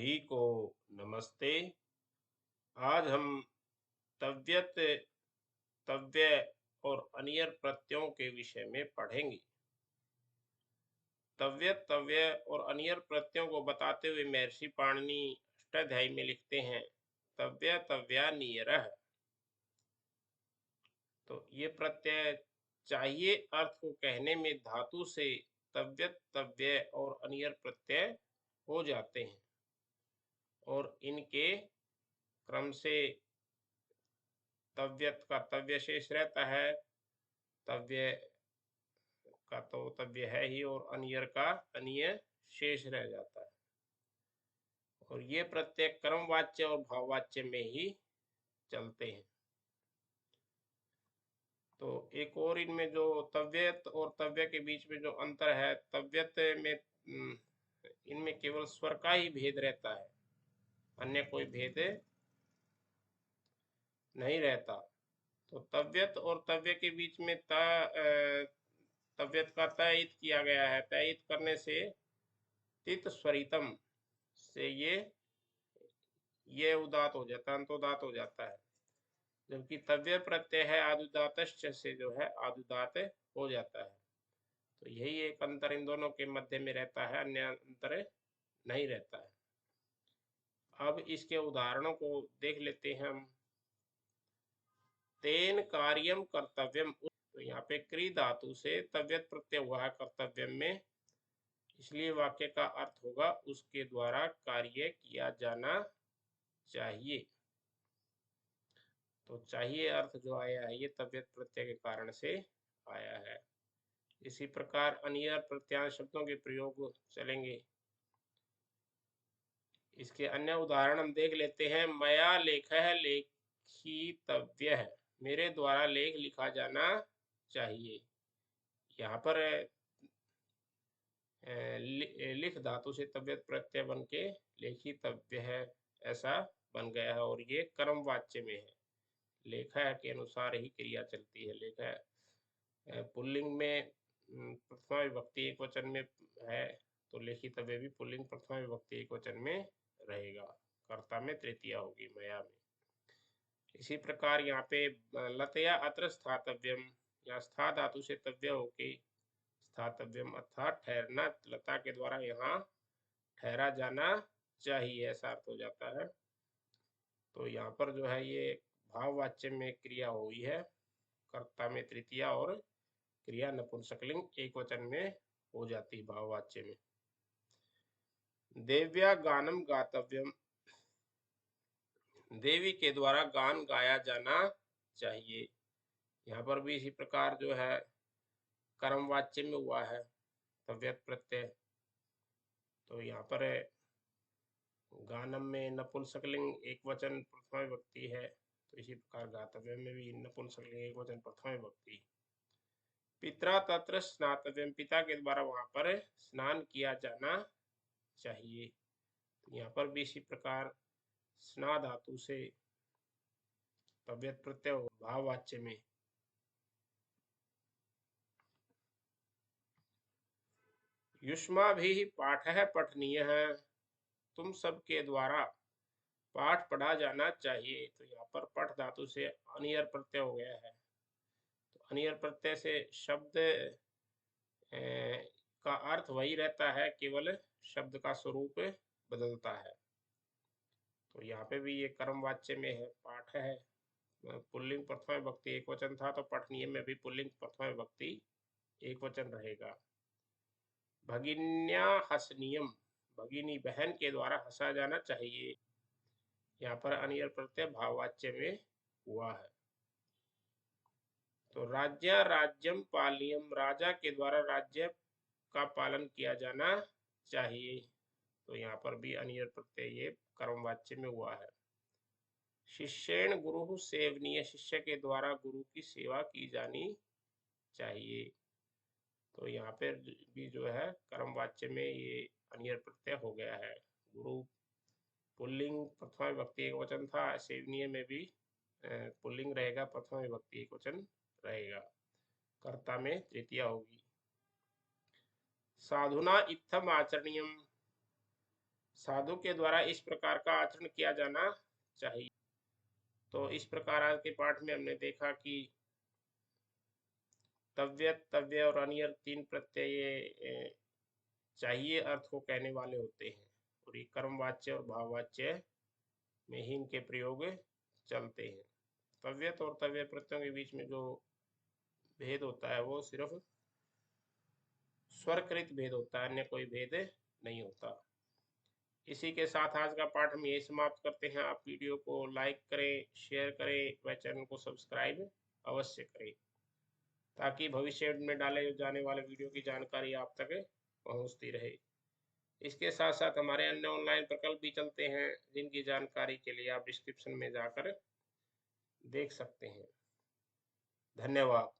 सभी को नमस्ते। आज हम तव्यत, तव्य और अनियर प्रत्ययों के विषय में पढ़ेंगे। तव्यत, तव्य और अनियर प्रत्ययों को बताते हुए महर्षि पाणिनि अष्टाध्यायी में लिखते हैं, तव्य तव्या नियरः। तो ये प्रत्यय चाहिए अर्थ को कहने में धातु से तव्यत, तव्य और अनियर प्रत्यय हो जाते हैं और इनके क्रम से तव्यत का तव्य शेष रहता है, तव्य का तो तव्य है ही और अनियर का अनिय शेष रह जाता है। और ये प्रत्यय क्रमवाच्य और भाववाच्य में ही चलते हैं। तो एक और इनमें जो तव्यत और तव्य के बीच में जो अंतर है, तव्यत में इनमें केवल स्वर का ही भेद रहता है, अन्य कोई भेद नहीं रहता। तो तव्यत और तव्य के बीच में तव्यत का तयित किया गया है। तयित करने से तित स्वरितम से ये उदात हो जाता है, अंतोदात हो जाता है, जबकि तव्य प्रत्यय है आदुदातश्च से जो है आदुदात हो जाता है। तो यही एक अंतर इन दोनों के मध्य में रहता है, अन्य अंतर नहीं रहता है। अब इसके उदाहरणों को देख लेते हैं हम। तेन कार्यम कर्तव्यम, तो यहाँ पे क्री धातु से तव्यत प्रत्यय हुआ है कर्तव्यम में, इसलिए वाक्य का अर्थ होगा उसके द्वारा कार्य किया जाना चाहिए। तो चाहिए अर्थ जो आया है ये तव्यत प्रत्यय के कारण से आया है। इसी प्रकार अनियर प्रत्यांत शब्दों के प्रयोग चलेंगे। इसके अन्य उदाहरण हम देख लेते हैं। मया लेखः लेखितव्यः, मेरे द्वारा लेख लिखा जाना चाहिए। यहाँ पर लिख धातु से तव्यत प्रत्यय बन के लेखितव्य है ऐसा बन गया है और ये कर्म वाच्य में है। लेखा के अनुसार ही क्रिया चलती है। लेखा पुल्लिंग में प्रथमा विभक्ति एक वचन में है, तो लेखितव्य भी पुल्लिंग प्रथमा विभक्ति एक वचन में रहेगा, कर्ता में तृतीया होगी, मया में। इसी प्रकार यहाँ पे लतया अत्र स्थातव्यम, यहाँ स्था धातु से तव्य होके स्थातव्यम अर्थात ठहरना, लता के द्वारा यहाँ ठहरा जाना चाहिए ऐसा अर्थ हो जाता है। तो यहाँ पर जो है ये भाववाच्य में क्रिया हुई है, कर्ता में तृतीया और क्रिया नपुंसकलिंग एक वचन में हो जाती भाववाच्य में। देव्या गानम गातव्यम, देवी के द्वारा गान गाया जाना चाहिए। यहाँ पर भी इसी प्रकार जो है कर्मवाच्य में हुआ है तव्यत प्रत्यय। तो यहाँ पर गानम में नपुंसकलिंग एक वचन प्रथमा विभक्ति है, तो इसी प्रकार गातव्य में भी नपुंसकलिंग एक वचन प्रथमा विभक्ति। पित्रा तत्र स्नातव्यम, पिता के द्वारा वहां पर स्नान किया जाना चाहिए। तो यहाँ पर भी इसी प्रकार स्ना धातु से तव्यत प्रत्यय भाववाच्य में। युष्माभिः पाठः पठनीयः, तुम सबके द्वारा पाठ पढ़ा जाना चाहिए। तो यहाँ पर पठ धातु से अनियर प्रत्यय हो गया है। तो अनियर प्रत्यय से शब्द का अर्थ वही रहता है, केवल शब्द का स्वरूप बदलता है। तो यहाँ पे भी ये कर्मवाच्य में है, पाठ है। पुल्लिंग प्रथमा विभक्ति एक वचन था, तो पठनीय में भी पुल्लिंग प्रथमा विभक्ति एक वचन रहेगा। भगिन्या हसनीयम, भगिनी बहन के द्वारा हंसा जाना चाहिए। यहाँ पर अनियर प्रत्यय भाववाच्य में हुआ है। तो राज्य राज्यम पालनीयम, राजा के द्वारा राज्य का पालन किया जाना चाहिए। तो यहाँ पर भी अनियर प्रत्यय ये कर्मवाच्य में हुआ है। शिष्येण गुरु सेवनीय, शिष्य के द्वारा गुरु की सेवा की जानी चाहिए। तो यहाँ पर भी जो है कर्मवाच्य में ये अनियर प्रत्यय हो गया है। गुरु पुल्लिंग प्रथमा विभक्ति एक वचन था, सेवनीय में भी पुल्लिंग रहेगा, प्रथमा विभक्ति एक वचन रहेगा, कर्ता में तृतीया होगी। साधुना इत्थम आचरणीयम, साधु के द्वारा इस प्रकार का आचरण किया जाना चाहिए। तो इस प्रकार आज के पाठ में हमने देखा कि तव्य, तव्य और अनियर तीन प्रत्यय चाहिए अर्थ को कहने वाले होते हैं, और ये कर्मवाच्य और भाववाच्य में ही इनके प्रयोग चलते हैं। तव्यत और तव्य प्रत्ययों के बीच में जो भेद होता है वो सिर्फ स्वरकृत भेद होता है, अन्य कोई भेद नहीं होता। इसी के साथ आज का पाठ हम यही समाप्त करते हैं। आप वीडियो को लाइक करें, शेयर करें व चैनल को सब्सक्राइब अवश्य करें, ताकि भविष्य में डाले जाने वाले वीडियो की जानकारी आप तक पहुंचती रहे। इसके साथ साथ हमारे अन्य ऑनलाइन प्रकल्प भी चलते हैं, जिनकी जानकारी के लिए आप डिस्क्रिप्शन में जाकर देख सकते हैं। धन्यवाद।